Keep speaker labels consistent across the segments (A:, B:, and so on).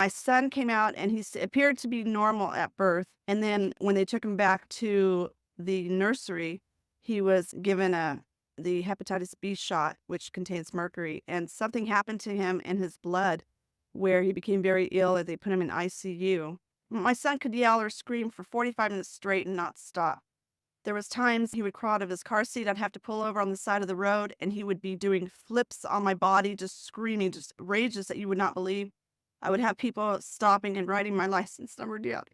A: My son came out and appeared to be normal at birth. And then when they took him back to the nursery, he was given the hepatitis B shot, which contains mercury. And something happened to him in his blood where he became very ill and they put him in ICU. My son could yell or scream for 45 minutes straight and not stop. There was times he would crawl out of his car seat. I'd have to pull over on the side of the road, and he would be doing flips on my body, just screaming, just rages that you would not believe. I would have people stopping and writing my license number down.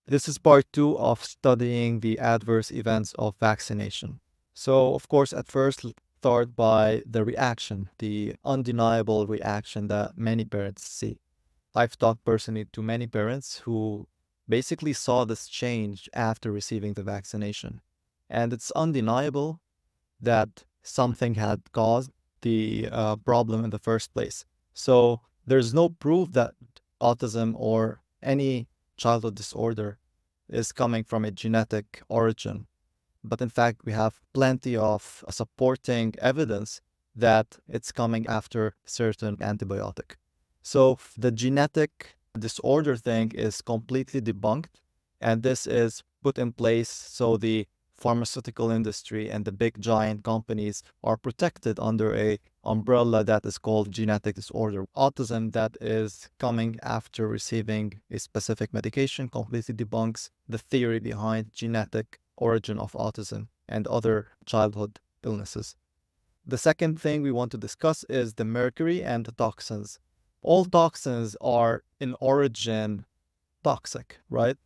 B: This is part two of studying the adverse events of vaccination. So, of course, at first, start by the reaction, the undeniable reaction that many parents see. I've talked personally to many parents who basically saw this change after receiving the vaccination. And it's undeniable that something had caused the problem in the first place. So there's no proof that autism or any childhood disorder is coming from a genetic origin. But in fact, we have plenty of supporting evidence that it's coming after certain antibiotic. So the genetic disorder thing is completely debunked, and this is put in place so the pharmaceutical industry and the big giant companies are protected under a umbrella that is called genetic disorder. Autism that is coming after receiving a specific medication completely debunks the theory behind genetic origin of autism and other childhood illnesses. The second thing we want to discuss is the mercury and the toxins. All toxins are in origin toxic, right?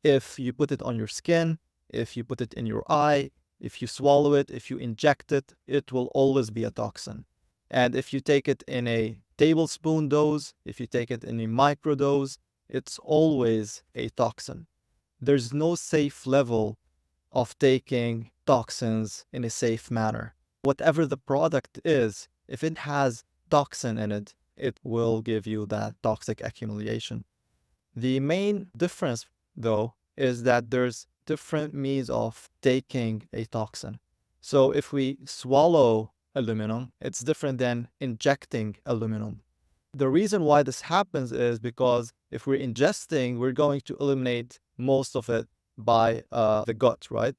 B: If you put it on your skin, if you put it in your eye, if you swallow it, if you inject it, it will always be a toxin. And if you take it in a tablespoon dose, if you take it in a microdose, it's always a toxin. There's no safe level of taking toxins in a safe manner. Whatever the product is, if it has toxin in it, it will give you that toxic accumulation. The main difference, though, is that there's different means of taking a toxin. So if we swallow aluminum, it's different than injecting aluminum. The reason why this happens is because if we're ingesting, we're going to eliminate most of it by the gut, right?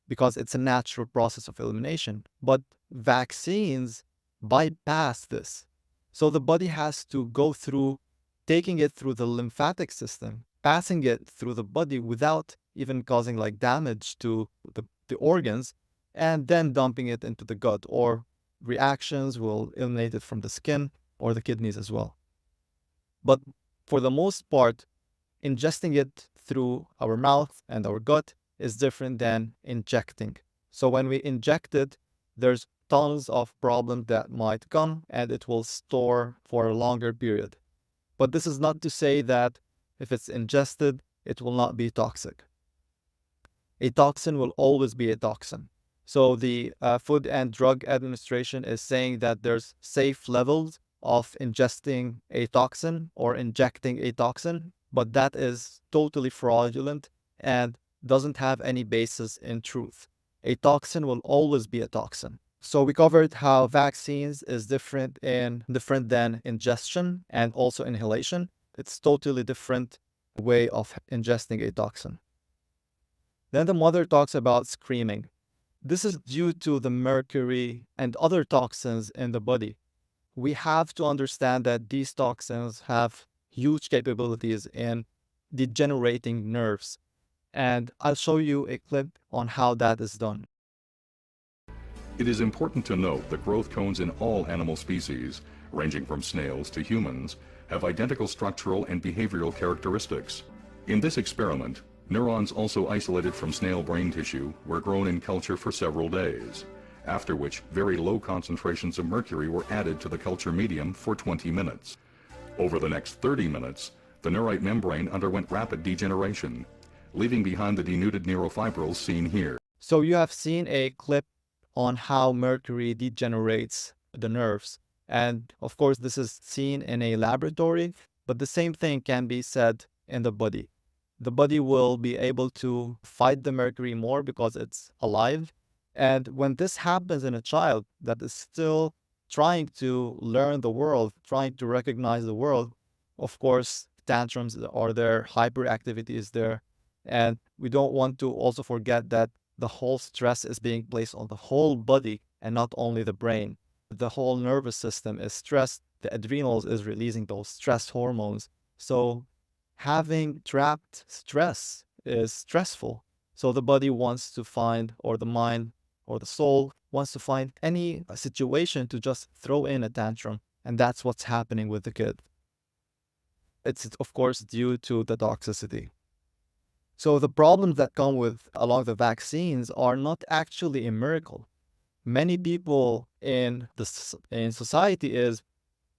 B: Because it's a natural process of elimination. But vaccines bypass this. So the body has to go through taking it through the lymphatic system, passing it through the body without even causing like damage to the organs, and then dumping it into the gut, or reactions will eliminate it from the skin or the kidneys as well. But for the most part, ingesting it through our mouth and our gut is different than injecting. So when we inject it, there's tons of problems that might come and it will store for a longer period. But this is not to say that if it's ingested, it will not be toxic. A toxin will always be a toxin. So the Food and Drug Administration is saying that there's safe levels of ingesting a toxin or injecting a toxin, but that is totally fraudulent and doesn't have any basis in truth. A toxin will always be a toxin. So we covered how vaccines is different than ingestion and also inhalation. It's totally different way of ingesting a toxin. Then the mother talks about screaming. This is due to the mercury and other toxins in the body. We have to understand that these toxins have huge capabilities in degenerating nerves. And I'll show you a clip on how that is done.
C: It is important to note that growth cones in all animal species, ranging from snails to humans, have identical structural and behavioral characteristics. In this experiment, neurons also isolated from snail brain tissue were grown in culture for several days, after which very low concentrations of mercury were added to the culture medium for 20 minutes. Over the next 30 minutes, the neurite membrane underwent rapid degeneration, leaving behind the denuded neurofibrils seen here.
B: So you have seen a clip on how mercury degenerates the nerves. And of course, this is seen in a laboratory, but the same thing can be said in the body. The body will be able to fight the mercury more because it's alive. And when this happens in a child that is still trying to learn the world, trying to recognize the world, Of course, tantrums are there, hyperactivity is there, and we don't want to also forget that the whole stress is being placed on the whole body and not only the brain. The whole nervous system is stressed. The adrenals is releasing those stress hormones. So having trapped stress is stressful. So the body wants to find, or the mind or the soul wants to find any situation to just throw in a tantrum. And that's what's happening with the kid. It's, of course, due to the toxicity. So the problems that come with along the vaccines are not actually a miracle. Many people in society is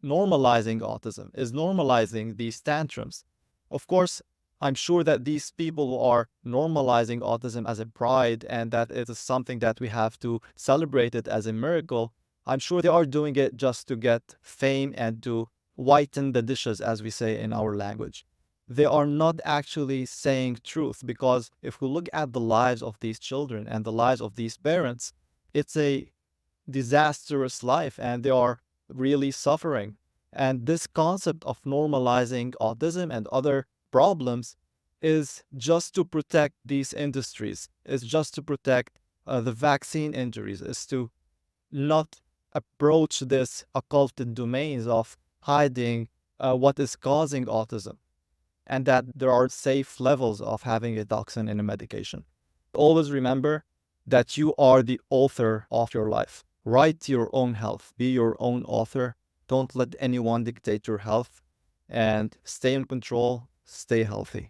B: normalizing autism, is normalizing these tantrums. Of course, I'm sure that these people who are normalizing autism as a pride and that it is something that we have to celebrate it as a miracle, I'm sure they are doing it just to get fame and to whiten the dishes, as we say in our language. They are not actually saying truth, because if we look at the lives of these children and the lives of these parents, it's a disastrous life and they are really suffering. And this concept of normalizing autism and other problems is just to protect these industries, is just to protect the vaccine injuries, is to not approach this occulted domains of hiding what is causing autism, and that there are safe levels of having a toxin in a medication. Always remember that you are the author of your life. Write your own health. Be your own author. Don't let anyone dictate your health. And stay in control. Stay healthy.